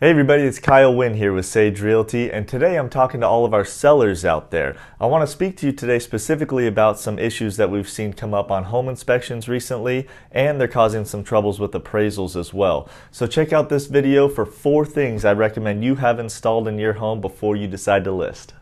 Hey everybody, it's Kyle Winn here with Sage Realty, and today I'm talking to all of our sellers out there. I want to speak to you today specifically about some issues that we've seen come up on home inspections recently, and they're causing some troubles with appraisals as well. So check out this video for 4 things I recommend you have installed in your home before you decide to list.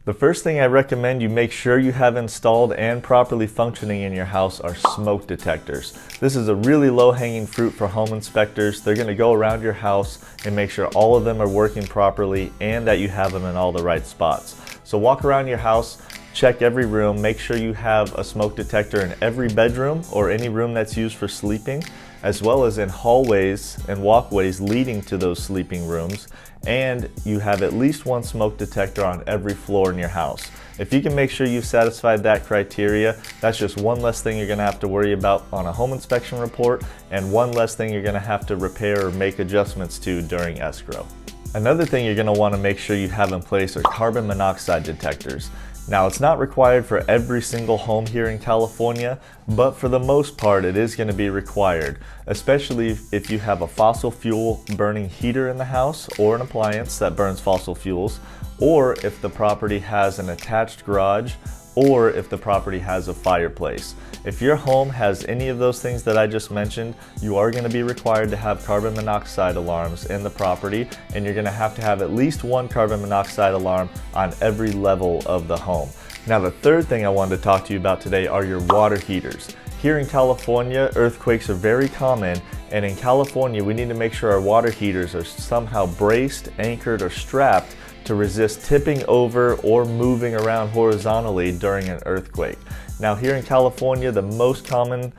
The first thing I recommend you make sure you have installed and properly functioning in your house are smoke detectors. This is a really low-hanging fruit for home inspectors. They're going to go around your house and make sure all of them are working properly and that you have them in all the right spots. So walk around your house, check every room, make sure you have a smoke detector in every bedroom or any room that's used for sleeping, as well as in hallways and walkways leading to those sleeping rooms, and you have at least one smoke detector on every floor in your house. If you can make sure you've satisfied that criteria, that's just one less thing you're going to have to worry about on a home inspection report and one less thing you're going to have to repair or make adjustments to during escrow. Another thing you're going to want to make sure you have in place are carbon monoxide detectors. Now, it's not required for every single home here in California, but for the most part it is going to be required, especially if you have a fossil fuel burning heater in the house or an appliance that burns fossil fuels, or if the property has an attached garage, or if the property has a fireplace. If your home has any of those things that I just mentioned, you are going to be required to have carbon monoxide alarms in the property, and you're going to have at least one carbon monoxide alarm on every level of the home. Now, the third thing I wanted to talk to you about today are your water heaters. Here in California, earthquakes are very common, and in California we need to make sure our water heaters are somehow braced, anchored, or strapped to resist tipping over or moving around horizontally during an earthquake. Now, here in California, the most common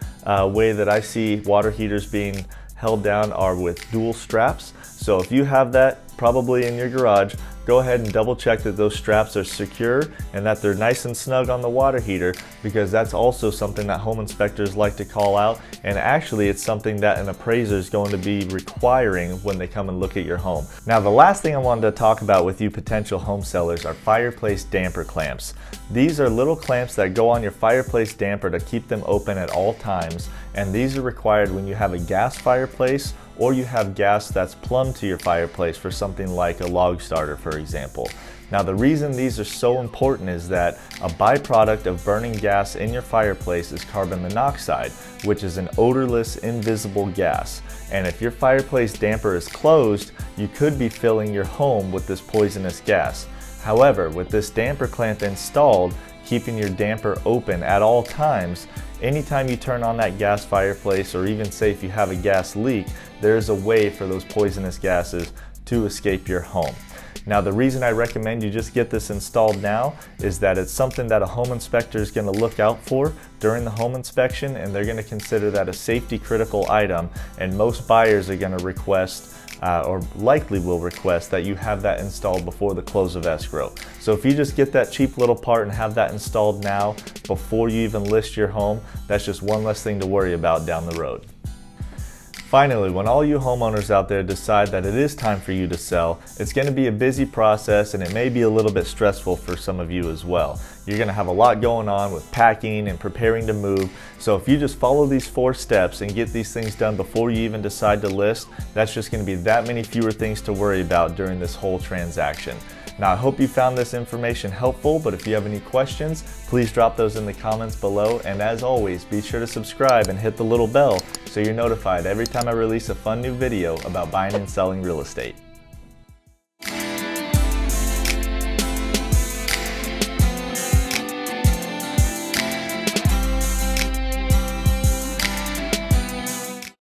way that I see water heaters being held down are with dual straps. So if you have that probably in your garage, go ahead and double check that those straps are secure and that they're nice and snug on the water heater, because that's also something that home inspectors like to call out, and actually it's something that an appraiser is going to be requiring when they come and look at your home. Now, the last thing I wanted to talk about with you potential home sellers are Fireplace damper clamps. These are little clamps that go on your fireplace damper to keep them open at all times, and these are required when you have a gas fireplace or you have gas that's plumbed to your fireplace for something like a log starter, for example. Now, the reason these are so important is that a byproduct of burning gas in your fireplace is carbon monoxide, which is an odorless, invisible gas. And if your fireplace damper is closed, you could be filling your home with this poisonous gas. However, with this damper clamp installed, keeping your damper open at all times, anytime you turn on that gas fireplace, or even say if you have a gas leak, there's a way for those poisonous gases to escape your home. Now, the reason I recommend you just get this installed now is that it's something that a home inspector is going to look out for during the home inspection, and they're going to consider that a safety critical item, and most buyers are going to request or likely will request that you have that installed before the close of escrow. So if you just get that cheap little part and have that installed now before you even list your home, that's just one less thing to worry about down the road. Finally, when all you homeowners out there decide that it is time for you to sell, it's going to be a busy process, and it may be a little bit stressful for some of you as well. You're going to have a lot going on with packing and preparing to move. So if you just follow these 4 steps and get these things done before you even decide to list, that's just going to be that many fewer things to worry about during this whole transaction. Now, I hope you found this information helpful, but if you have any questions, please drop those in the comments below. And as always, be sure to subscribe and hit the little bell so you're notified every time I release a fun new video about buying and selling real estate.